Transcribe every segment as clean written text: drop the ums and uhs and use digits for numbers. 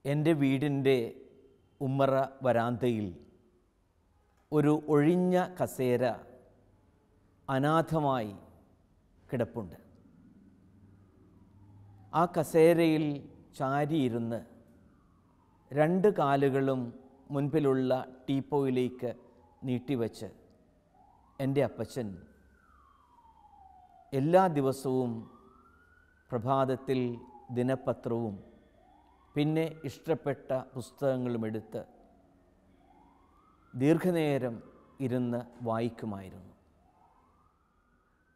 എൻ്റെ വീടിൻ്റെ ഉമ്മറ വരാന്തയിൽ ഒരു ഒഴിഞ്ഞ കസേര അനാഥമായി കിടപ്പുണ്ട്. ആ കസേരയിൽ ചാരിയിരുന്ന് രണ്ട് കാലുകളും മുൻപിലുള്ള ടീപ്പോയിലേക്ക് നീട്ടിവെച്ച് എൻ്റെ അപ്പച്ചൻ എല്ലാ ദിവസവും പ്രഭാതത്തിൽ ദിനപത്രവും പിന്നെ ഇഷ്ടപ്പെട്ട പുസ്തകങ്ങളുമെടുത്ത് ദീർഘനേരം ഇരുന്ന് വായിക്കുമായിരുന്നു.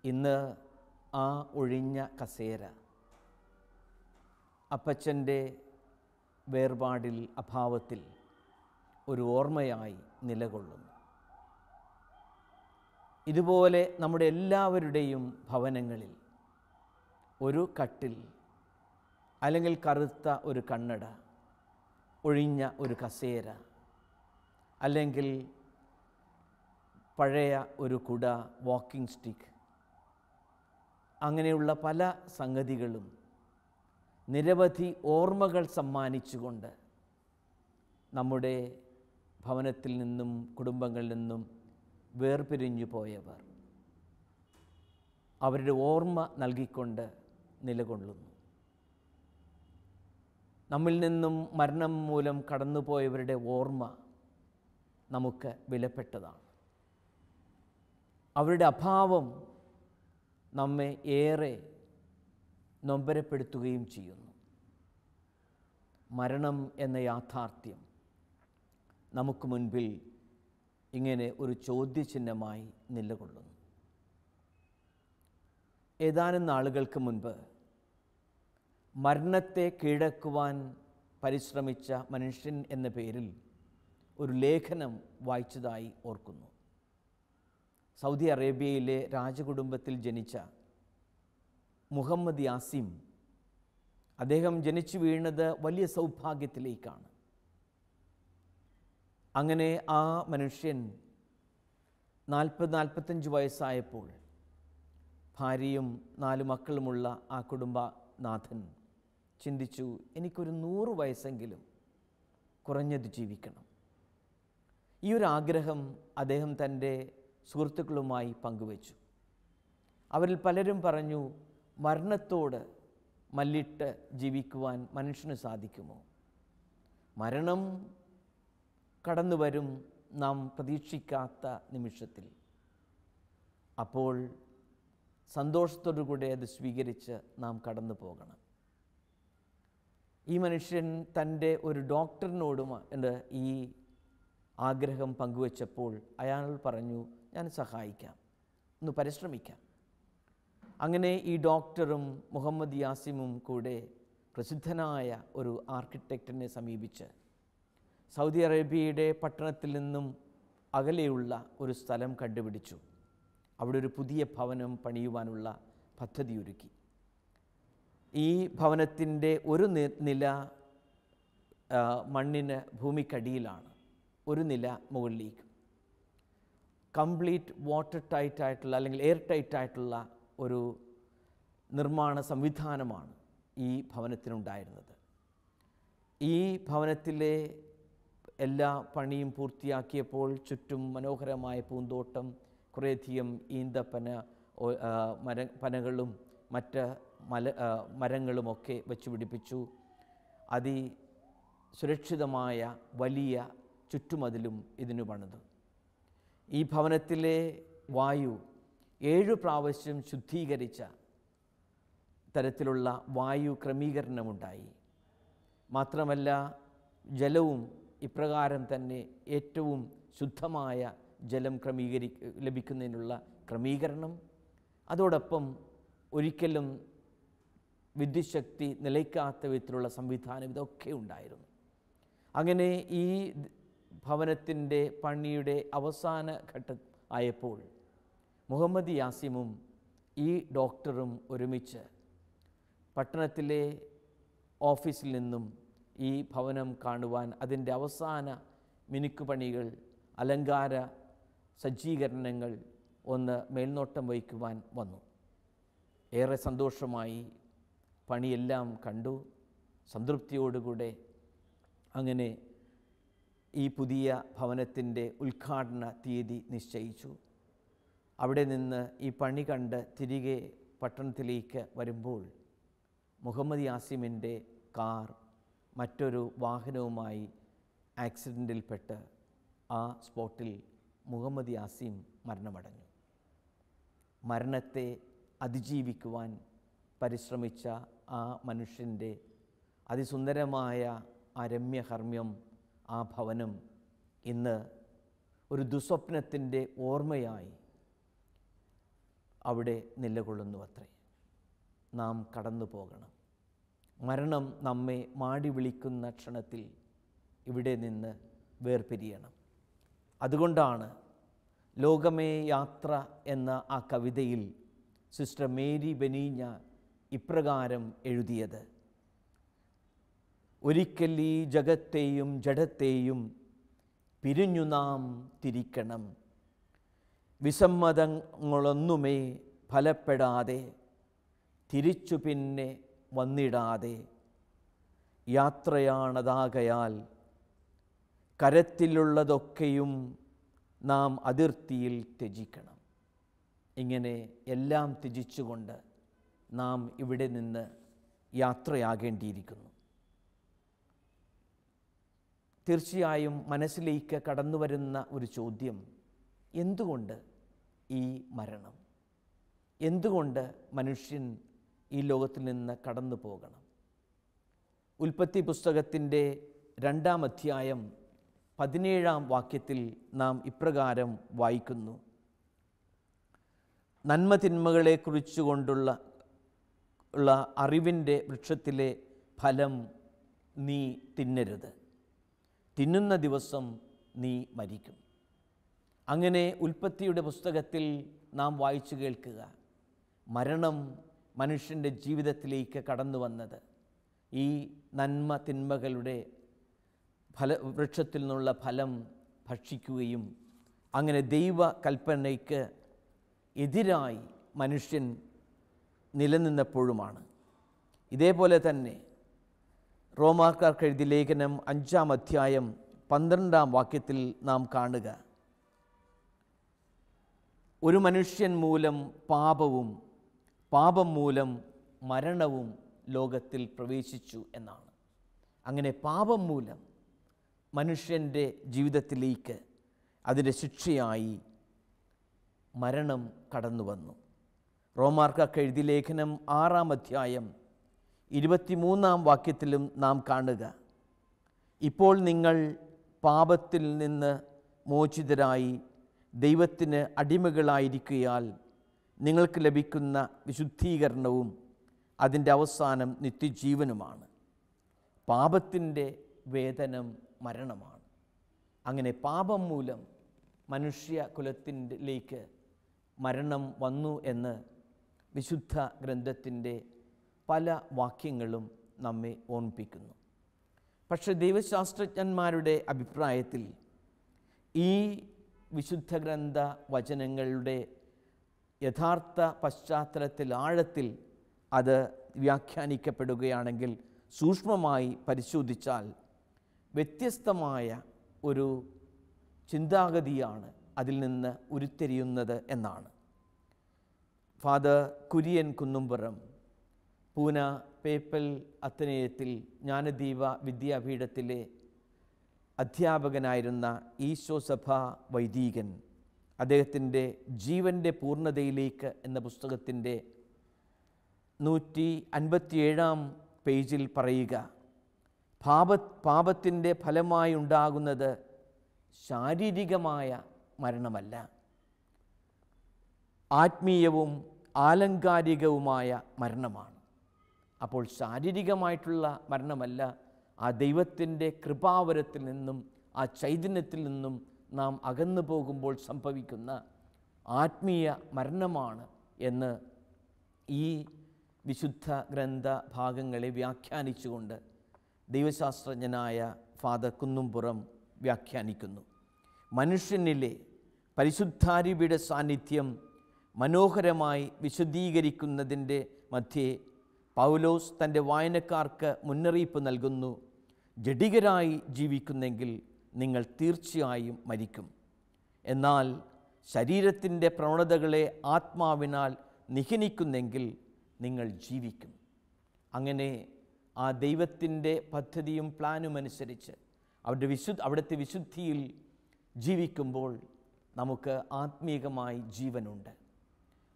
ഇന്ന് ആ ഒഴിഞ്ഞ കസേര അപ്പച്ചൻ്റെ വേർപാടിൽ, അഭാവത്തിൽ ഒരു ഓർമ്മയായി നിലകൊള്ളുന്നു. ഇതുപോലെ നമ്മുടെ എല്ലാവരുടെയും ഭവനങ്ങളിൽ ഒരു കട്ടിൽ, അല്ലെങ്കിൽ കറുത്ത ഒരു കണ്ണട, ഒഴിഞ്ഞ ഒരു കസേര, അല്ലെങ്കിൽ പഴയ ഒരു കുട, വാക്കിംഗ് സ്റ്റിക്ക്, അങ്ങനെയുള്ള പല സംഗതികളും നിരവധി ഓർമ്മകൾ സമ്മാനിച്ചുകൊണ്ട് നമ്മുടെ ഭവനത്തിൽ നിന്നും കുടുംബങ്ങളിൽ നിന്നും വേർപിരിഞ്ഞു പോയവർ അവരുടെ ഓർമ്മ നൽകിക്കൊണ്ട് നിലകൊള്ളുന്നു. നമ്മിൽ നിന്നും മരണം മൂലം കടന്നുപോയവരുടെ ഓർമ്മ നമുക്ക് വിലപ്പെട്ടതാണ്. അവരുടെ അഭാവം നമ്മെ ഏറെ നൊമ്പരപ്പെടുത്തുകയും ചെയ്യുന്നു. മരണം എന്ന യാഥാർത്ഥ്യം നമുക്ക് മുൻപിൽ ഇങ്ങനെ ഒരു ചോദ്യചിഹ്നമായി നിലകൊള്ളുന്നു. ഏതാനും നാളുകൾക്ക് മുൻപ് മരണത്തെ കീഴടക്കുവാൻ പരിശ്രമിച്ച മനുഷ്യൻ എന്ന പേരിൽ ഒരു ലേഖനം വായിച്ചതായി ഓർക്കുന്നു. സൗദി അറേബ്യയിലെ രാജകുടുംബത്തിൽ ജനിച്ച മുഹമ്മദ് യാസിം, അദ്ദേഹം ജനിച്ചു വീണത് വലിയ സൗഭാഗ്യത്തിലേക്കാണ്. അങ്ങനെ ആ മനുഷ്യൻ 40-45 വയസ്സായപ്പോൾ ഭാര്യയും 4 മക്കളുമുള്ള ആ കുടുംബനാഥൻ ചിന്തിച്ചു, എനിക്കൊരു 100 വയസ്സെങ്കിലും കുറഞ്ഞത് ജീവിക്കണം. ഈ ഒരു ആഗ്രഹം അദ്ദേഹം തൻ്റെ സുഹൃത്തുക്കളുമായി പങ്കുവച്ചു. അവരിൽ പലരും പറഞ്ഞു, മരണത്തോട് മല്ലിട്ട് ജീവിക്കുവാൻ മനുഷ്യന് സാധിക്കുമോ? മരണം കടന്നു വരും നാം പ്രതീക്ഷിക്കാത്ത നിമിഷത്തിൽ. അപ്പോൾ സന്തോഷത്തോടു കൂടെ അത് സ്വീകരിച്ച് നാം കടന്നു പോകണം. ഈ മനുഷ്യൻ തൻ്റെ ഒരു ഡോക്ടറിനോടും ഈ ആഗ്രഹം പങ്കുവച്ചപ്പോൾ അയാൾ പറഞ്ഞു, ഞാൻ സഹായിക്കാം, ഒന്ന് പരിശ്രമിക്കാം. അങ്ങനെ ഈ ഡോക്ടറും മുഹമ്മദ് യാസിമും കൂടെ പ്രസിദ്ധനായ ഒരു ആർക്കിടെക്റ്റിനെ സമീപിച്ച് സൗദി അറേബ്യയുടെ പട്ടണത്തിൽ നിന്നും അകലെയുള്ള ഒരു സ്ഥലം കണ്ടുപിടിച്ചു. അവിടെ ഒരു പുതിയ ഭവനം പണിയുവാനുള്ള പദ്ധതിയൊരുക്കി. ഈ ഭവനത്തിൻ്റെ ഒരു നില മണ്ണിന് ഭൂമിക്കടിയിലാണ്, ഒരു നില മുകളിലേക്ക്. കംപ്ലീറ്റ് വാട്ടർ ടൈറ്റായിട്ടുള്ള അല്ലെങ്കിൽ എയർ ടൈറ്റായിട്ടുള്ള ഒരു നിർമ്മാണ സംവിധാനമാണ് ഈ ഭവനത്തിനുണ്ടായിരുന്നത്. ഈ ഭവനത്തിലെ എല്ലാ പണിയും പൂർത്തിയാക്കിയപ്പോൾ ചുറ്റും മനോഹരമായ പൂന്തോട്ടം, കുറേയധികം ഈന്തപ്പന പനകളും മറ്റ് മരങ്ങളുമൊക്കെ വെച്ച് പിടിപ്പിച്ചു. സുരക്ഷിതമായ വലിയ ചുറ്റുമതിലും ഇതിനു പണിതു. ഈ ഭവനത്തിലെ വായു 7 പ്രാവശ്യം ശുദ്ധീകരിച്ച തരത്തിലുള്ള വായു ക്രമീകരണമുണ്ടായി. മാത്രമല്ല ജലവും ഇപ്രകാരം തന്നെ ഏറ്റവും ശുദ്ധമായ ജലം ലഭിക്കുന്നതിനുള്ള ക്രമീകരണം, അതോടൊപ്പം ഒരിക്കലും വിദ്യുത് ശക്തി നിലയ്ക്കാത്ത വിധത്തിലുള്ള സംവിധാനം, ഇതൊക്കെ ഉണ്ടായിരുന്നു. അങ്ങനെ ഈ ഭവനത്തിൻ്റെ പണിയുടെ അവസാന ഘട്ടം ആയപ്പോൾ മുഹമ്മദ് യാസിമും ഈ ഡോക്ടറും ഒരുമിച്ച് പട്ടണത്തിലെ ഓഫീസിൽ നിന്നും ഈ ഭവനം കാണുവാൻ അതിൻ്റെ അവസാന മിനുക്കുപണികൾ, അലങ്കാര സജ്ജീകരണങ്ങൾ ഒന്ന് മേൽനോട്ടം വഹിക്കുവാൻ വന്നു. ഏറെ സന്തോഷമായി പണിയെല്ലാം കണ്ടു. സംതൃപ്തിയോടുകൂടെ അങ്ങനെ ഈ പുതിയ ഭവനത്തിൻ്റെ ഉദ്ഘാടന തീയതി നിശ്ചയിച്ചു. അവിടെ നിന്ന് ഈ പണി കണ്ട് തിരികെ പട്ടണത്തിലേക്ക് വരുമ്പോൾ മുഹമ്മദ് യാസിമിൻ്റെ കാർ മറ്റൊരു വാഹനവുമായി ആക്സിഡൻറ്റിൽപ്പെട്ട് ആ സ്പോട്ടിൽ മുഹമ്മദ് യാസിം മരണമടഞ്ഞു. മരണത്തെ അതിജീവിക്കുവാൻ പരിശ്രമിച്ച ആ മനുഷ്യൻ്റെ അതിസുന്ദരമായ ആ രമ്യഹർമ്മ്യം, ആ ഭവനം ഇന്ന് ഒരു ദുസ്വപ്നത്തിൻ്റെ ഓർമ്മയായി അവിടെ നിലകൊള്ളുന്നു അത്രേ. നാം കടന്നു പോകണം. മരണം നമ്മെ മാടി വിളിക്കുന്ന ക്ഷണത്തിൽ ഇവിടെ നിന്ന് വേർപിരിയണം. അതുകൊണ്ടാണ് ലോകമേ യാത്ര എന്ന ആ കവിതയിൽ സിസ്റ്റർ മേരി ബെനീഞ്ഞ ഇപ്രകാരം എഴുതിയത്: ഒരിക്കൽ ഈ ജഗത്തെയും ജഡത്തെയും പിരിഞ്ഞു നാം തിരിക്കണം. വിസമ്മതങ്ങളൊന്നുമേ ഫലപ്പെടാതെ തിരിച്ചു പിന്നെ വന്നിടാതെ യാത്രയാണതാകയാൽ കരത്തിലുള്ളതൊക്കെയും നാം അതിർത്തിയിൽ ത്യജിക്കണം. ഇങ്ങനെ എല്ലാം ത്യജിച്ചുകൊണ്ട് നാം ഇവിടെ നിന്ന് യാത്രയാകേണ്ടിയിരിക്കുന്നു. തീർച്ചയായും മനസ്സിലേക്ക് കടന്നു വരുന്ന ഒരു ചോദ്യം: എന്തുകൊണ്ട് ഈ മരണം? എന്തുകൊണ്ട് മനുഷ്യൻ ഈ ലോകത്തിൽ നിന്ന് കടന്നു പോകണം? ഉൽപ്പത്തി പുസ്തകത്തിൻ്റെ 2-ാം അധ്യായം 17-ാം വാക്യത്തിൽ നാം ഇപ്രകാരം വായിക്കുന്നു: നന്മ തിന്മകളെക്കുറിച്ചുകൊണ്ടുള്ള അറിവിൻ്റെ വൃക്ഷത്തിലെ ഫലം നീ തിന്നരുത്, തിന്നുന്ന ദിവസം നീ മരിക്കും. അങ്ങനെ ഉൽപ്പത്തിയുടെ പുസ്തകത്തിൽ നാം വായിച്ചു കേൾക്കുക, മരണം മനുഷ്യൻ്റെ ജീവിതത്തിലേക്ക് കടന്നു വന്നത് ഈ നന്മ തിന്മകളുടെ വൃക്ഷത്തിൽ നിന്നുള്ള ഫലം ഭക്ഷിക്കുകയും അങ്ങനെ ദൈവ കൽപ്പനയ്ക്ക് എതിരായി മനുഷ്യൻ നിലനിന്നപ്പോഴുമാണ്. ഇതേപോലെ തന്നെ റോമാക്കാർക്ക് എഴുതിയ ലേഖനം 5-ാം അധ്യായം 12-ാം വാക്യത്തിൽ നാം കാണുക, ഒരു മനുഷ്യൻ മൂലം പാപവും പാപം മൂലം മരണവും ലോകത്തിൽ പ്രവേശിച്ചു എന്നാണ്. അങ്ങനെ പാപം മൂലം മനുഷ്യൻ്റെ ജീവിതത്തിലേക്ക് അതിൻ്റെ ശിക്ഷയായി മരണം കടന്നു വന്നു. റോമാക്കാർക്ക് എഴുതിയ ലേഖനം 6-ാം അധ്യായം 23-ാം വാക്യത്തിലും നാം കാണുക, ഇപ്പോൾ നിങ്ങൾ പാപത്തിൽ നിന്ന് മോചിതരായി ദൈവത്തിന് അടിമകളായിരിക്കയാൽ നിങ്ങൾക്ക് ലഭിക്കുന്ന വിശുദ്ധീകരണവും അതിൻ്റെ അവസാനം നിത്യജീവനുമാണ്. പാപത്തിൻ്റെ വേതനം മരണമാണ്. അങ്ങനെ പാപം മൂലം മനുഷ്യ കുലത്തിലേക്ക് മരണം വന്നു എന്ന് വിശുദ്ധ ഗ്രന്ഥത്തിൻ്റെ പല വാക്യങ്ങളും നമ്മെ ഓർമ്മിപ്പിക്കുന്നു. പക്ഷേ ദൈവശാസ്ത്രജ്ഞന്മാരുടെ അഭിപ്രായത്തിൽ ഈ വിശുദ്ധ ഗ്രന്ഥ വചനങ്ങളുടെ യഥാർത്ഥ പശ്ചാത്തലത്തിൽ ആഴത്തിൽ അത് വ്യാഖ്യാനിക്കപ്പെടുകയാണെങ്കിൽ, സൂക്ഷ്മമായി പരിശോധിച്ചാൽ വ്യത്യസ്തമായ ഒരു ചിന്താഗതിയാണ് അതിൽ നിന്ന് ഉരുത്തിരിയുന്നത് എന്നാണ്. ഫാദർ കുര്യൻ കുന്നുംപുറം പൂന പേപ്പൽ അത്തനേയത്തിൽ ജ്ഞാനദീപ വിദ്യാപീഠത്തിലെ അധ്യാപകനായിരുന്ന ഈശോ സഭാ വൈദികൻ അദ്ദേഹത്തിൻ്റെ ജീവൻ്റെ പൂർണ്ണതയിലേക്ക് എന്ന പുസ്തകത്തിൻ്റെ 157-ാം പേജിൽ പറയുക, പാപത്തിൻ്റെ ഫലമായി ഉണ്ടാകുന്നത് ശാരീരികമായ മരണമല്ല, ആത്മീയവും ആലങ്കാരികവുമായ മരണമാണ്. അപ്പോൾ ശാരീരികമായിട്ടുള്ള മരണമല്ല, ആ ദൈവത്തിൻ്റെ കൃപാവരത്തിൽ നിന്നും ആ ചൈതന്യത്തിൽ നിന്നും നാം അകന്നു പോകുമ്പോൾ സംഭവിക്കുന്ന ആത്മീയ മരണമാണ് എന്ന് ഈ വിശുദ്ധ ഗ്രന്ഥ ഭാഗങ്ങളെ വ്യാഖ്യാനിച്ചുകൊണ്ട് ദൈവശാസ്ത്രജ്ഞനായ ഫാദർ കുന്നുംപുറം വ്യാഖ്യാനിക്കുന്നു. മനുഷ്യനിലെ പരിശുദ്ധാരൂപിയുടെ സാന്നിധ്യം മനോഹരമായി വിശദീകരിക്കുന്നതിൻ്റെ മധ്യേ പൗലോസ് തൻ്റെ വായനക്കാർക്ക് മുന്നറിയിപ്പ് നൽകുന്നു. ജഡികരായി ജീവിക്കുന്നെങ്കിൽ നിങ്ങൾ തീർച്ചയായും മരിക്കും. എന്നാൽ ശരീരത്തിൻ്റെ പ്രവണതകളെ ആത്മാവിനാൽ നിഹനിക്കുന്നെങ്കിൽ നിങ്ങൾ ജീവിക്കും. അങ്ങനെ ആ ദൈവത്തിൻ്റെ പദ്ധതിയും പ്ലാനും അനുസരിച്ച് അവിടുത്തെ വിശുദ്ധിയിൽ ജീവിക്കുമ്പോൾ നമുക്ക് ആത്മീകമായി ജീവനുണ്ട്.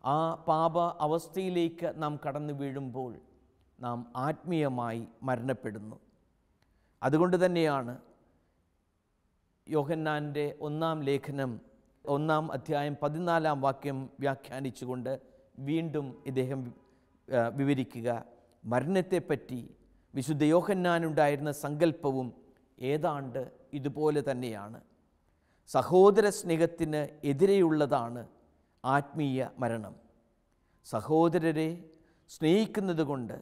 ആ പാപ അവസ്ഥയിലേക്ക് നാം കടന്നു വീഴുമ്പോൾ നാം ആത്മീയമായി മരണപ്പെടുന്നു. അതുകൊണ്ട് തന്നെയാണ് യോഹന്നാൻ്റെ 1-ാം ലേഖനം 1-ാം അധ്യായം 14-ാം വാക്യം വ്യാഖ്യാനിച്ചുകൊണ്ട് വീണ്ടും ഇദ്ദേഹം വിവരിക്കുക. മരണത്തെപ്പറ്റി വിശുദ്ധ യോഹന്നാനുണ്ടായിരുന്ന സങ്കല്പവും ഏതാണ്ട് ഇതുപോലെ തന്നെയാണ്. സഹോദര സ്നേഹത്തിന് എതിരെയുള്ളതാണ് ആത്മീയ മരണം. സഹോദരരെ സ്നേഹിക്കുന്നത് കൊണ്ട്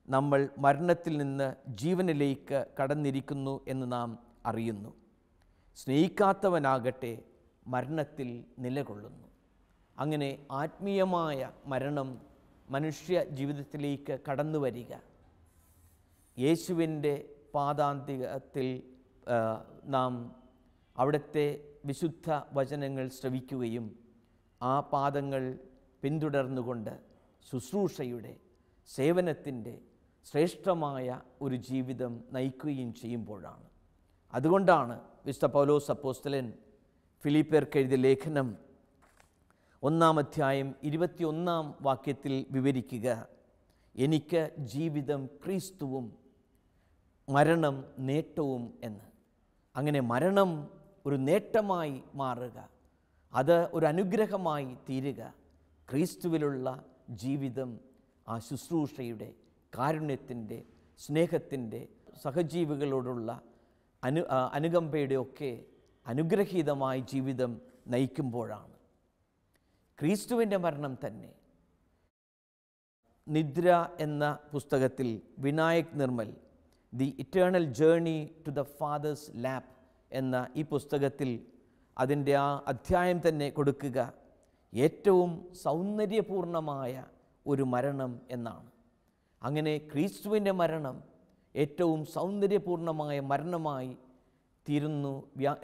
നമ്മൾ മരണത്തിൽ നിന്ന് ജീവനിലേക്ക് കടന്നിരിക്കുന്നു എന്ന് നാം അറിയുന്നു. സ്നേഹിക്കാത്തവനാകട്ടെ മരണത്തിൽ നിലകൊള്ളുന്നു. അങ്ങനെ ആത്മീയമായ മരണം മനുഷ്യ ജീവിതത്തിലേക്ക് കടന്നു വരിക യേശുവിൻ്റെ പാദാന്തികത്തിൽ നാം അവിടുത്തെ വിശുദ്ധ വചനങ്ങൾ ശ്രവിക്കുകയും ആ പാദങ്ങൾ പിന്തുടർന്നുകൊണ്ട് ശുശ്രൂഷയുടെ സേവനത്തിൻ്റെ ശ്രേഷ്ഠമായ ഒരു ജീവിതം നയിക്കുകയും ചെയ്യുമ്പോഴാണ്. അതുകൊണ്ടാണ് വിശുദ്ധ പൗലോസ് അപ്പോസ്തലൻ ഫിലിപ്പിയർക്ക് എഴുതിയ ലേഖനം 1-ാം അധ്യായം 21-ാം വാക്യത്തിൽ വിവരിക്കുക, എനിക്ക് ജീവിതം ക്രിസ്തുവും മരണം നേട്ടവും എന്ന്. അങ്ങനെ മരണം ഒരു നേട്ടമായി മാറുക, അത് ഒരു അനുഗ്രഹമായി തീരുക. ക്രിസ്തുവിലുള്ള ജീവിതം ആ ശുശ്രൂഷയുടെ, കാരുണ്യത്തിൻ്റെ, സ്നേഹത്തിൻ്റെ, സഹജീവികളോടുള്ള അനുകമ്പയുടെ ഒക്കെ അനുഗ്രഹീതമായ ജീവിതം നയിക്കുമ്പോഴാണ്. ക്രിസ്തുവിൻ്റെ മരണം തന്നെ നിദ്ര എന്ന പുസ്തകത്തിൽ Vinayak Nirmal the eternal journey to the father's lap എന്ന ഈ പുസ്തകത്തിൽ അതിൻ്റെ ആ അധ്യായം തന്നെ കൊടുക്കുക ഏറ്റവും സൗന്ദര്യപൂർണമായ ഒരു മരണം എന്നാണ്. അങ്ങനെ ക്രിസ്തുവിൻ്റെ മരണം ഏറ്റവും സൗന്ദര്യപൂർണമായ മരണമായി തീരുന്നു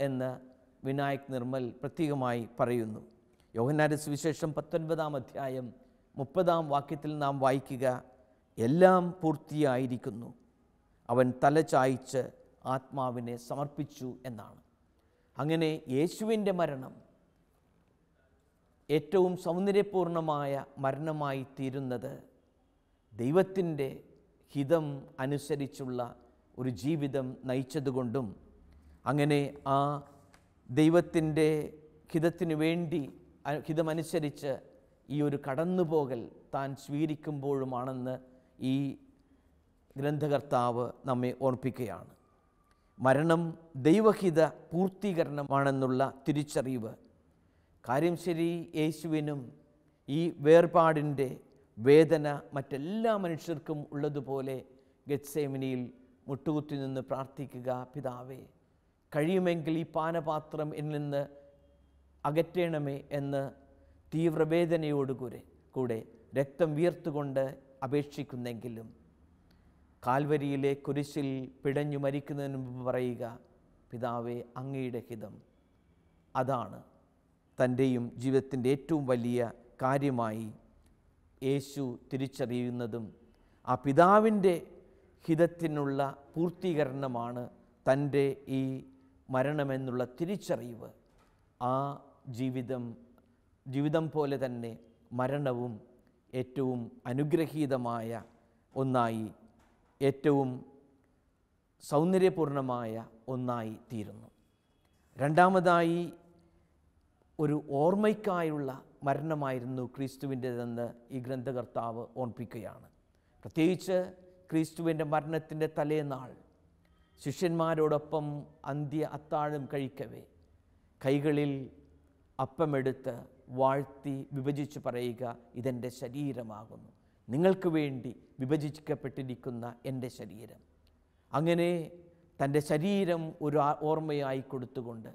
എന്ന് വിനായക് നിർമ്മൽ പ്രത്യേകമായി പറയുന്നു. യോഹന്നാന്റെ സുവിശേഷം 19-ാം അധ്യായം 30-ാം വാക്യത്തിൽ നാം വായിക്കുക, എല്ലാം പൂർത്തിയായിരിക്കുന്നു, അവൻ തല ചായ്ച്ച് ആത്മാവിനെ സമർപ്പിച്ചു എന്നാണ്. അങ്ങനെ യേശുവിൻ്റെ മരണം ഏറ്റവും സൗന്ദര്യപൂർണമായ മരണമായി തീരുന്നത് ദൈവത്തിൻ്റെ ഹിതം അനുസരിച്ചുള്ള ഒരു ജീവിതം നയിച്ചതുകൊണ്ടും, അങ്ങനെ ആ ദൈവത്തിൻ്റെ ഹിതത്തിനു വേണ്ടി ഹിതമനുസരിച്ച് ഈ ഒരു കടന്നുപോകൽ താൻ സ്വീകരിക്കുമ്പോഴുമാണെന്ന് ഈ ഗ്രന്ഥകർത്താവ് നമ്മെ ഓർപ്പിക്കുകയാണ്. മരണം ദൈവഹിത പൂർത്തീകരണമാണെന്നുള്ള തിരിച്ചറിവ്. കാര്യം ശരി, യേശുവിനും ഈ വേർപാടിൻ്റെ വേദന മറ്റെല്ലാ മനുഷ്യർക്കും ഉള്ളതുപോലെ ഗെത്സേമനിയിൽ മുട്ടുകുത്തി നിന്ന് പ്രാർത്ഥിക്കുക, പിതാവേ കഴിയുമെങ്കിൽ ഈ പാനപാത്രം എന്നിൽ നിന്ന് അകറ്റണമേ എന്ന് തീവ്രവേദനയോടുകൂടെ രക്തം വിയർത്തുകൊണ്ട് അപേക്ഷിക്കുന്നെങ്കിലും കാൽവരിയിലെ കുരിശിൽ പിടഞ്ഞു മരിക്കുന്നതിന് മുമ്പ് പറയുക, പിതാവേ അങ്ങയുടെ ഹിതം. അതാണ് തൻ്റെയും ജീവിതത്തിൻ്റെ ഏറ്റവും വലിയ കാര്യമായി യേശു തിരിച്ചറിയുന്നതും ആ പിതാവിൻ്റെ ഹിതത്തിനുള്ള പൂർത്തീകരണമാണ് തൻ്റെ ഈ മരണമെന്നുള്ള തിരിച്ചറിവ്. ആ ജീവിതം പോലെ തന്നെ മരണവും ഏറ്റവും അനുഗ്രഹീതമായ ഒന്നായി, ഏറ്റവും സൗന്ദര്യപൂർണമായ ഒന്നായി തീരുന്നു. രണ്ടാമതായി ഒരു ഓർമ്മയ്ക്കായുള്ള മരണമായിരുന്നു ക്രിസ്തുവിൻ്റെതെന്ന് ഈ ഗ്രന്ഥകർത്താവ് ഓർമ്മിപ്പിക്കുകയാണ്. പ്രത്യേകിച്ച് ക്രിസ്തുവിൻ്റെ മരണത്തിൻ്റെ തലേനാൾ ശിഷ്യന്മാരോടൊപ്പം അന്ത്യ അത്താഴം കഴിക്കവേ കൈകളിൽ അപ്പമെടുത്ത് വാഴ്ത്തി വിഭജിച്ച് പറയുക, ഇതെൻ്റെ ശരീരമാകുന്നു, നിങ്ങൾക്ക് വേണ്ടി വിഭജിക്കപ്പെട്ടിരിക്കുന്ന എൻ്റെ ശരീരം. അങ്ങനെ തൻ്റെ ശരീരം ഒരു ഓർമ്മയായി കൊടുത്തുകൊണ്ട്,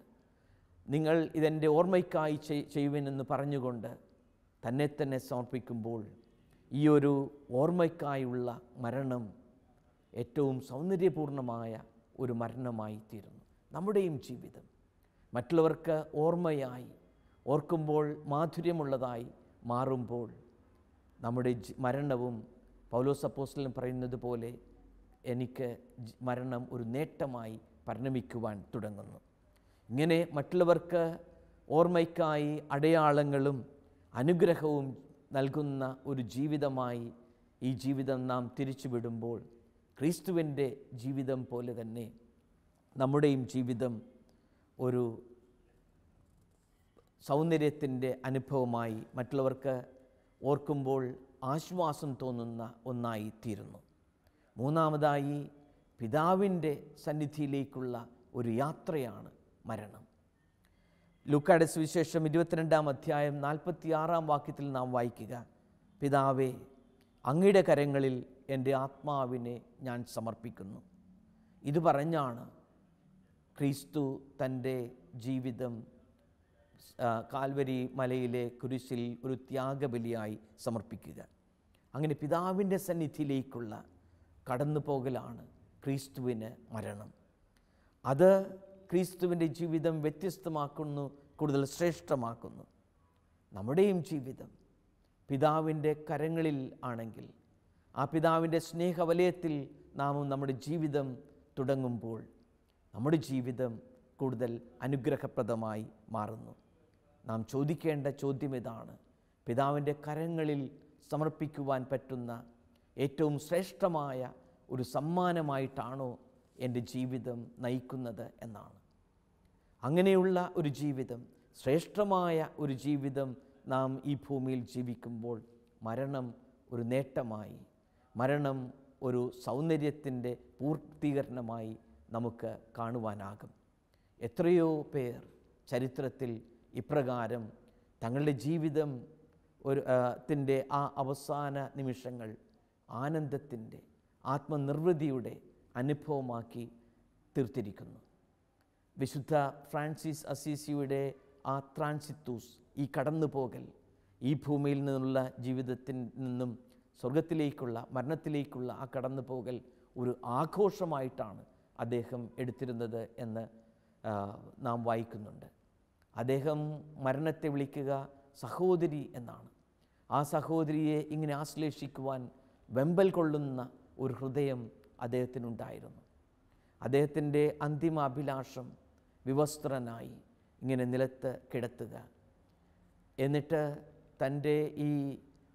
നിങ്ങൾ ഇതെൻ്റെ ഓർമ്മയ്ക്കായി ചെയ്യുവനെന്ന് പറഞ്ഞുകൊണ്ട് തന്നെ തന്നെ സമർപ്പിക്കുമ്പോൾ ഈ ഒരു ഓർമ്മയ്ക്കായുള്ള മരണം ഏറ്റവും സൗന്ദര്യപൂർണമായ ഒരു മരണമായി തീരുന്നു. നമ്മുടെയും ജീവിതം മറ്റുള്ളവർക്ക് ഓർമ്മയായി, ഓർക്കുമ്പോൾ മാധുര്യമുള്ളതായി മാറുമ്പോൾ നമ്മുടെ മരണവും പൗലോസ് അപ്പോസ്തലൻ പറയുന്നത് പോലെ എനിക്ക് മരണം ഒരു നേട്ടമായി പരിണമിക്കുവാൻ തുടങ്ങുന്നു. ഇങ്ങനെ മറ്റുള്ളവർക്ക് ഓർമ്മയ്ക്കായി അടയാളങ്ങളും അനുഗ്രഹവും നൽകുന്ന ഒരു ജീവിതമായി ഈ ജീവിതം നാം തിരിച്ചുവിടുമ്പോൾ ക്രിസ്തുവിൻ്റെ ജീവിതം പോലെ തന്നെ നമ്മുടെയും ജീവിതം ഒരു സൗന്ദര്യത്തിൻ്റെ അനുഭവമായി മറ്റുള്ളവർക്ക് ഓർക്കുമ്പോൾ ആശ്വാസം തോന്നുന്ന ഒന്നായി തീരുന്നു. മൂന്നാമതായി പിതാവിൻ്റെ സന്നിധിയിലേക്കുള്ള ഒരു യാത്രയാണ് മരണം. ലൂക്കായുടെ സുവിശേഷം 22-ാം അധ്യായം 46-ാം വാക്യത്തിൽ നാം വായിക്കുക, പിതാവേ, അങ്ങയുടെ കരങ്ങളിൽ എൻ്റെ ആത്മാവിനെ ഞാൻ സമർപ്പിക്കുന്നു. ഇത് പറഞ്ഞാണ് ക്രിസ്തു തൻ്റെ ജീവിതം കാൽവരി മലയിലെ കുരിശിൽ ഒരു ത്യാഗബലിയായി സമർപ്പിക്കുക. അങ്ങനെ പിതാവിൻ്റെ സന്നിധിയിലേക്കുള്ള കടന്നു പോകലാണ് ക്രിസ്തുവിന് മരണം. അത് ക്രിസ്തുവിൻ്റെ ജീവിതം വ്യത്യസ്തമാക്കുന്നു, കൂടുതൽ ശ്രേഷ്ഠമാക്കുന്നു. നമ്മുടെയും ജീവിതം പിതാവിൻ്റെ കരങ്ങളിൽ ആണെങ്കിൽ, ആ പിതാവിൻ്റെ സ്നേഹവലയത്തിൽ നാമും നമ്മുടെ ജീവിതം തുടങ്ങുമ്പോൾ നമ്മുടെ ജീവിതം കൂടുതൽ അനുഗ്രഹപ്രദമായി മാറുന്നു. നാം ചോദിക്കേണ്ട ചോദ്യം ഇതാണ്: പിതാവിൻ്റെ കരങ്ങളിൽ സമർപ്പിക്കുവാൻ പറ്റുന്ന ഏറ്റവും ശ്രേഷ്ഠമായ ഒരു സമ്മാനമായിട്ടാണോ എൻ്റെ ജീവിതം നയിക്കുന്നത് എന്നാണ്. അങ്ങനെയുള്ള ഒരു ജീവിതം, ശ്രേഷ്ഠമായ ഒരു ജീവിതം നാം ഈ ഭൂമിയിൽ ജീവിക്കുമ്പോൾ മരണം ഒരു നേട്ടമായി, മരണം ഒരു സൗന്ദര്യത്തിൻ്റെ പൂർത്തീകരണമായി നമുക്ക് കാണുവാനാകും. എത്രയോ പേർ ചരിത്രത്തിൽ ഇപ്രകാരം തങ്ങളുടെ ജീവിതം ത്തിൻ്റെ ആ അവസാന നിമിഷങ്ങൾ ആനന്ദത്തിൻ്റെ, ആത്മനിർവൃതിയുടെ അനുഭവമാക്കി തീർത്തിരിക്കുന്നു. വിശുദ്ധ ഫ്രാൻസിസ് അസീസിയുടെ ആ ട്രാൻസിത്തൂസ്, ഈ കടന്നുപോകൽ, ഈ ഭൂമിയിൽ നിന്നുള്ള ജീവിതത്തിൽ നിന്നും സ്വർഗത്തിലേക്കുള്ള, മരണത്തിലേക്കുള്ള ആ കടന്നുപോകൽ ഒരു ആഘോഷമായിട്ടാണ് അദ്ദേഹം എടുത്തിരുന്നത് എന്ന് നാം വായിക്കുന്നുണ്ട്. അദ്ദേഹം മരണത്തെ വിളിക്കുക സഹോദരി എന്നാണ്. ആ സഹോദരിയെ ഇങ്ങനെ ആശ്ലേഷിക്കുവാൻ വെമ്പൽ കൊള്ളുന്ന ഒരു ഹൃദയം അദ്ദേഹത്തിനുണ്ടായിരുന്നു. അദ്ദേഹത്തിൻ്റെ അന്തിമ അഭിലാഷം വിവസ്ത്രനായി ഇങ്ങനെ നിലത്ത് കിടത്തുക, എന്നിട്ട് തൻ്റെ ഈ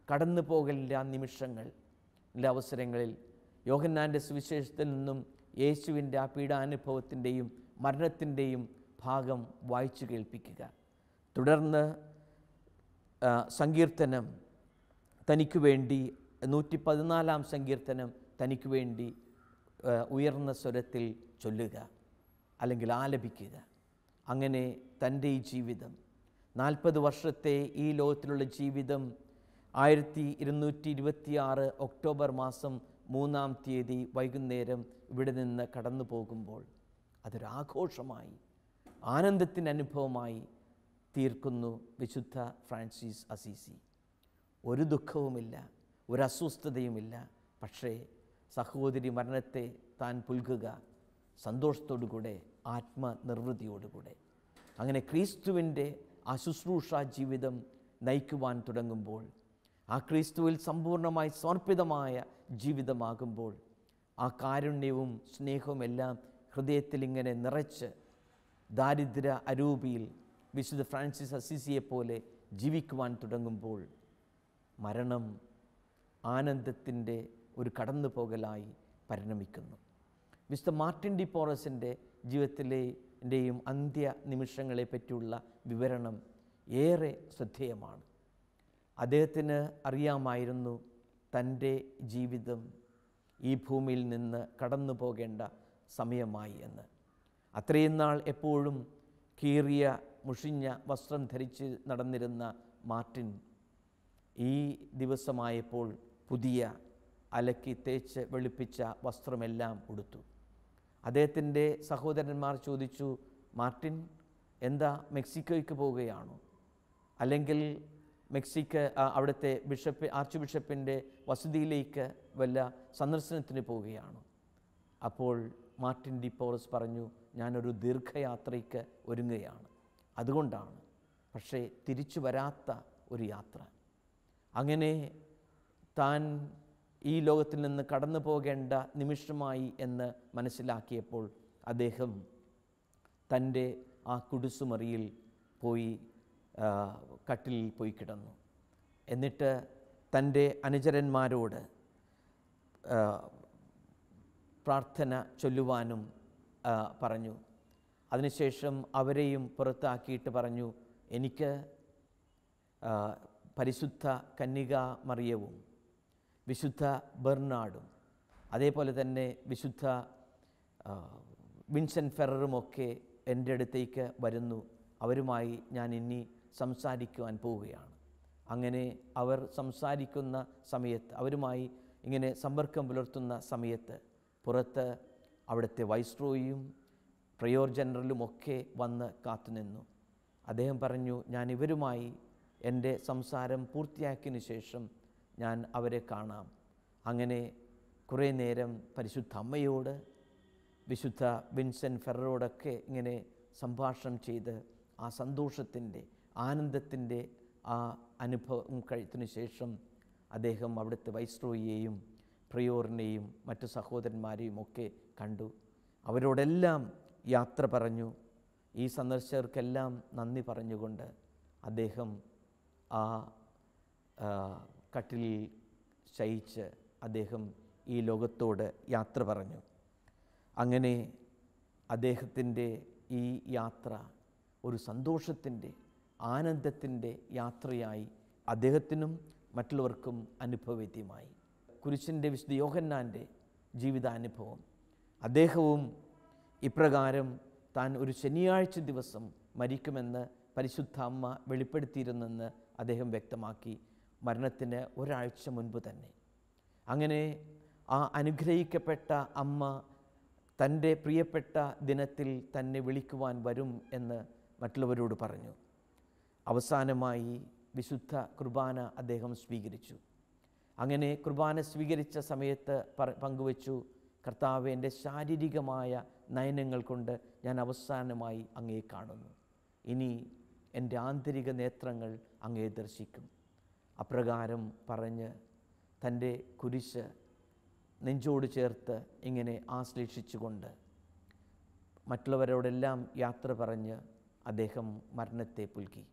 കടന്നു പോകലിൻ്റെ ആ നിമിഷങ്ങളിലെ അവസരങ്ങളിൽ യോഹന്നാൻ്റെ സുവിശേഷത്തിൽ നിന്നും യേശുവിൻ്റെ ആ പീഡാനുഭവത്തിൻ്റെയും മരണത്തിൻ്റെയും ഭാഗം വായിച്ചു കേൾപ്പിക്കുക. തുടർന്ന് സങ്കീർത്തനം തനിക്ക് വേണ്ടി 114-ാം സങ്കീർത്തനം തനിക്ക് വേണ്ടി ഉയർന്ന സ്വരത്തിൽ ചൊല്ലുക, അല്ലെങ്കിൽ ആലപിക്കുക. അങ്ങനെ തൻ്റെ ഈ ജീവിതം, 40 വർഷത്തെ ഈ ലോകത്തിലുള്ള ജീവിതം 1226 ഒക്ടോബർ മാസം 3-ാം തീയതി വൈകുന്നേരം ഇവിടെ നിന്ന് കടന്നു പോകുമ്പോൾ അതൊരാഘോഷമായി, ആനന്ദത്തിൻ്റെ അനുഭവമായി തീർക്കുന്നു വിശുദ്ധ ഫ്രാൻസിസ് അസീസി. ഒരു ദുഃഖവുമില്ല, ഒരു അസ്വസ്ഥതയുമില്ല. പക്ഷേ സഹോദരി മരണത്തെ താൻ പുൽകുക സന്തോഷത്തോടുകൂടെ, ആത്മനിർവൃതിയോടുകൂടെ. അങ്ങനെ ക്രിസ്തുവിൻ്റെ ആ ശുശ്രൂഷാ ജീവിതം നയിക്കുവാൻ തുടങ്ങുമ്പോൾ, ആ ക്രിസ്തുവിൽ സമ്പൂർണ്ണമായി സമർപ്പിതമായ ജീവിതമാകുമ്പോൾ, ആ കാരുണ്യവും സ്നേഹവും എല്ലാം ഹൃദയത്തിൽ ഇങ്ങനെ നിറച്ച് ദാരിദ്ര്യ അരൂപിയിൽ വിശുദ്ധ ഫ്രാൻസിസ് അസീസിയെപ്പോലെ ജീവിക്കുവാൻ തുടങ്ങുമ്പോൾ മരണം ആനന്ദത്തിൻ്റെ ഒരു കടന്നുപോകലായി പരിണമിക്കുന്നു. വിശുദ്ധ മാർട്ടിൻ ഡി പോറസിൻ്റെ ജീവിതത്തിലെയും അന്ത്യ നിമിഷങ്ങളെ പറ്റിയുള്ള വിവരണം ഏറെ ശ്രദ്ധേയമാണ്. അദ്ദേഹത്തിന് അറിയാമായിരുന്നു തൻ്റെ ജീവിതം ഈ ഭൂമിയിൽ നിന്ന് കടന്നു പോകേണ്ട സമയമായി എന്ന്. അത്രയും നാൾ എപ്പോഴും കീറിയ മുഷിഞ്ഞ വസ്ത്രം ധരിച്ച് നടന്നിരുന്ന മാർട്ടിൻ ഈ ദിവസമായപ്പോൾ പുതിയ അലക്കി തേച്ച് വെളുപ്പിച്ച വസ്ത്രമെല്ലാം ഉടുത്തു. അദ്ദേഹത്തിൻ്റെ സഹോദരന്മാർ ചോദിച്ചു, മാർട്ടിൻ എന്താ മെക്സിക്കോയ്ക്ക് പോവുകയാണോ, അല്ലെങ്കിൽ അവിടുത്തെ ആർച്ച് ബിഷപ്പിൻ്റെ വസതിയിലേക്ക് വല്ല സന്ദർശനത്തിന് പോവുകയാണോ? അപ്പോൾ മാർട്ടിൻ ഡി പോറസ് പറഞ്ഞു, ഞാനൊരു ദീർഘയാത്രയ്ക്ക് ഒരുങ്ങുകയാണ്, അതുകൊണ്ടാണ്. പക്ഷേ തിരിച്ചു വരാത്ത ഒരു യാത്ര. അങ്ങനെ താൻ ഈ ലോകത്തിൽ നിന്ന് കടന്നു പോകേണ്ട നിമിഷമായി എന്ന് മനസ്സിലാക്കിയപ്പോൾ അദ്ദേഹം തൻ്റെ ആ കുടുസുമറിയിൽ പോയി കട്ടിലിൽ പോയി കിടന്നു. എന്നിട്ട് തൻ്റെ അനുചരന്മാരോട് പ്രാർത്ഥന ചൊല്ലുവാനും പറഞ്ഞു. അതിനുശേഷം അവരെയും പുറത്താക്കിയിട്ട് പറഞ്ഞു, എനിക്ക് പരിശുദ്ധ കന്യകാ മറിയവും വിശുദ്ധ ബെർണാഡും അതേപോലെ തന്നെ വിശുദ്ധ വിൻസെൻ്റ് ഫെററുമൊക്കെ എൻ്റെ അടുത്തേക്ക് വരുന്നു, അവരുമായി ഞാൻ ഇനി സംസാരിക്കുവാൻ പോവുകയാണ്. അങ്ങനെ അവർ സംസാരിക്കുന്ന സമയത്ത്, അവരുമായി ഇങ്ങനെ സമ്പർക്കം പുലർത്തുന്ന സമയത്ത് പുറത്ത് അവിടുത്തെ വൈസ്രോയും പ്രയോർ ജനറലുമൊക്കെ വന്ന് കാത്തുനിന്നു. അദ്ദേഹം പറഞ്ഞു, ഞാൻ ഇവരുമായി എൻ്റെ സംസാരം പൂർത്തിയാക്കിയതിന് ശേഷം ഞാൻ അവരെ കാണാം. അങ്ങനെ കുറേ നേരം പരിശുദ്ധ അമ്മയോട് വിശുദ്ധ വിൻസെൻ്റ് ഫെററോടൊക്കെ ഇങ്ങനെ സംഭാഷണം ചെയ്ത് ആ സന്തോഷത്തിൻ്റെ ആനന്ദത്തിൻ്റെ ആ അനുഭവം കഴിച്ചതിന് ശേഷം അദ്ദേഹം അവിടുത്തെ വൈസ്രോയിയെയും പ്രയോറിനെയും മറ്റു സഹോദരന്മാരെയും ഒക്കെ കണ്ടു. അവരോടെല്ലാം യാത്ര പറഞ്ഞു. ഈ സന്ദർശകർക്കെല്ലാം നന്ദി പറഞ്ഞുകൊണ്ട് അദ്ദേഹം ആ കട്ടിലിൽ ശയിച്ച് അദ്ദേഹം ഈ ലോകത്തോട് യാത്ര പറഞ്ഞു. അങ്ങനെ അദ്ദേഹത്തിൻ്റെ ഈ യാത്ര ഒരു സന്തോഷത്തിൻ്റെ ആനന്ദത്തിൻ്റെ യാത്രയായി അദ്ദേഹത്തിനും മറ്റുള്ളവർക്കും അനുഭവവേദ്യമായി. കുരിശിൻ്റെ വിശുദ്ധ യോഹന്നാൻ്റെ ജീവിതാനുഭവം, അദ്ദേഹവും ഇപ്രകാരം താൻ ഒരു ശനിയാഴ്ച ദിവസം മരിക്കുമെന്ന് പരിശുദ്ധ അമ്മ വെളിപ്പെടുത്തിയിരുന്നെന്ന് അദ്ദേഹം വ്യക്തമാക്കി, മരണത്തിന് ഒരാഴ്ച മുൻപ് തന്നെ. അങ്ങനെ ആ അനുഗ്രഹിക്കപ്പെട്ട അമ്മ തൻ്റെ പ്രിയപ്പെട്ട ദിനത്തിൽ തന്നെ വിളിക്കുവാൻ വരും എന്ന് മറ്റുള്ളവരോട് പറഞ്ഞു. അവസാനമായി വിശുദ്ധ കുർബാന അദ്ദേഹം സ്വീകരിച്ചു. അങ്ങനെ കുർബാന സ്വീകരിച്ച സമയത്ത് പങ്കുവച്ചു, കർത്താവേ, എൻ്റെ ശാരീരികമായ നയനങ്ങൾ കൊണ്ട് ഞാൻ അവസാനമായി അങ്ങയെ കാണുന്നു, ഇനി എൻ്റെ ആന്തരിക നേത്രങ്ങൾ അങ്ങയെ ദർശിക്കും. അപ്രകാരം പറഞ്ഞ് തൻ്റെ കുരിശ് നെഞ്ചോട് ചേർത്ത് ഇങ്ങനെ ആശ്ലേഷിച്ചുകൊണ്ട് മറ്റുള്ളവരോടെല്ലാം യാത്ര പറഞ്ഞ് അദ്ദേഹം മരണത്തെ പുൽകി.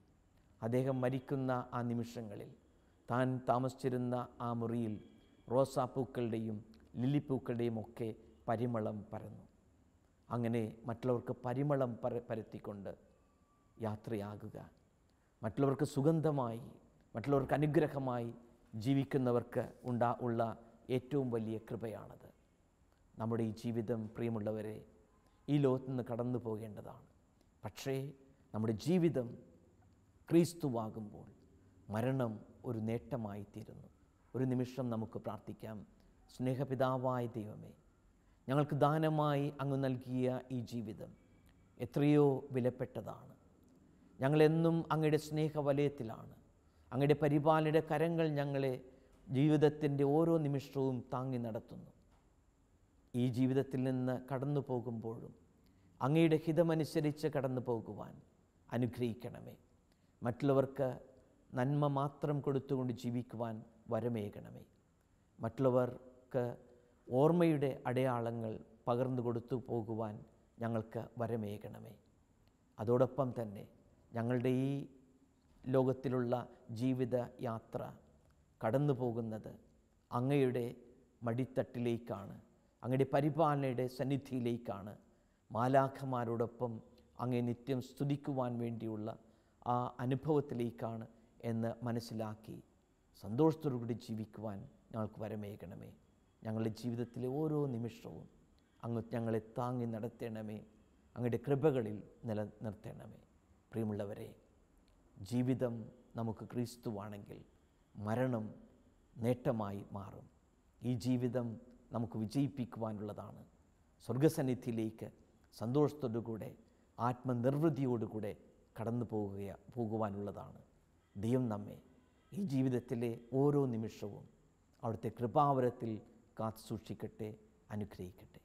അദ്ദേഹം മരിക്കുന്ന ആ നിമിഷങ്ങളിൽ താൻ താമസിച്ചിരുന്ന ആ മുറിയിൽ റോസാപ്പൂക്കളുടെയും ലില്ലിപ്പൂക്കളുടെയും ഒക്കെ പരിമളം പരന്നു. അങ്ങനെ മറ്റുള്ളവർക്ക് പരിമളം പരത്തിക്കൊണ്ട് യാത്രയാകുക, മറ്റുള്ളവർക്ക് സുഗന്ധമായി, മറ്റുള്ളവർക്ക് അനുഗ്രഹമായി ജീവിക്കുന്നവർക്ക് ഉള്ള ഏറ്റവും വലിയ കൃപയാണത്. നമ്മുടെ ഈ ജീവിതം, പ്രിയമുള്ളവരെ, ഈ ലോകത്തു നിന്ന് കടന്നു പോകേണ്ടതാണ്. പക്ഷേ നമ്മുടെ ജീവിതം ക്രിസ്തുവാകുമ്പോൾ മരണം ഒരു നേട്ടമായി തീരുന്നു. ഒരു നിമിഷം നമുക്ക് പ്രാർത്ഥിക്കാം. സ്നേഹപിതാവായ ദൈവമേ, ഞങ്ങൾക്ക് ദാനമായി അങ്ങ് നൽകിയ ഈ ജീവിതം എത്രയോ വിലപ്പെട്ടതാണ്. ഞങ്ങളെന്നും അങ്ങയുടെ സ്നേഹവലയത്തിലാണ്. അങ്ങയുടെ പരിപാലനയുടെ കരങ്ങൾ ഞങ്ങളെ ജീവിതത്തിൻ്റെ ഓരോ നിമിഷവും താങ്ങി നടത്തുന്നു. ഈ ജീവിതത്തിൽ നിന്ന് കടന്നു പോകുമ്പോഴും അങ്ങയുടെ ഹിതമനുസരിച്ച് കടന്നു പോകുവാൻ അനുഗ്രഹിക്കണമേ. മറ്റുള്ളവർക്ക് നന്മ മാത്രം കൊടുത്തുകൊണ്ട് ജീവിക്കുവാൻ വരമേകണമേ. മറ്റുള്ളവർക്ക് ഓർമ്മയുടെ അടയാളങ്ങൾ പകർന്നു കൊടുത്തു പോകുവാൻ ഞങ്ങൾക്ക് വരമേകണമേ. അതോടൊപ്പം തന്നെ ഞങ്ങളുടെ ഈ ലോകത്തിലുള്ള ജീവിത യാത്ര കടന്നു പോകുന്നത് അങ്ങയുടെ മടിത്തട്ടിലേക്കാണ്, അങ്ങയുടെ പരിപാലനയുടെ സന്നിധിയിലേക്കാണ്. മാലാഖമാരോടൊപ്പം അങ്ങയെ നിത്യം സ്തുതിക്കുവാൻ വേണ്ടിയുള്ള ആ അനുഭവത്തിലേക്കാണ് എന്ന് മനസ്സിലാക്കി സന്തോഷത്തോടുകൂടി ജീവിക്കുവാൻ ഞങ്ങൾക്ക് വരമേകണമേ. ഞങ്ങളുടെ ജീവിതത്തിലെ ഓരോ നിമിഷവും അങ്ങ് ഞങ്ങളെ താങ്ങി നടത്തണമേ. അങ്ങയുടെ കൃപകളിൽ നിലനിർത്തണമേ. പ്രിയമുള്ളവരെ, ജീവിതം നമുക്ക് ക്രിസ്തുവാണെങ്കിൽ മരണം നേട്ടമായി മാറും. ഈ ജീവിതം നമുക്ക് വിജയിപ്പിക്കുവാനുള്ളതാണ്. സ്വർഗസന്നിധിയിലേക്ക് സന്തോഷത്തോടുകൂടെ ആത്മനിർവൃതിയോടുകൂടെ കടന്നു പോകുവാനുള്ളതാണ്. ദൈവം നമ്മെ ഈ ജീവിതത്തിലെ ഓരോ നിമിഷവും അവിടുത്തെ കൃപാവരത്തിൽ കാത്തു സൂക്ഷിക്കട്ടെ, അനുഗ്രഹിക്കട്ടെ.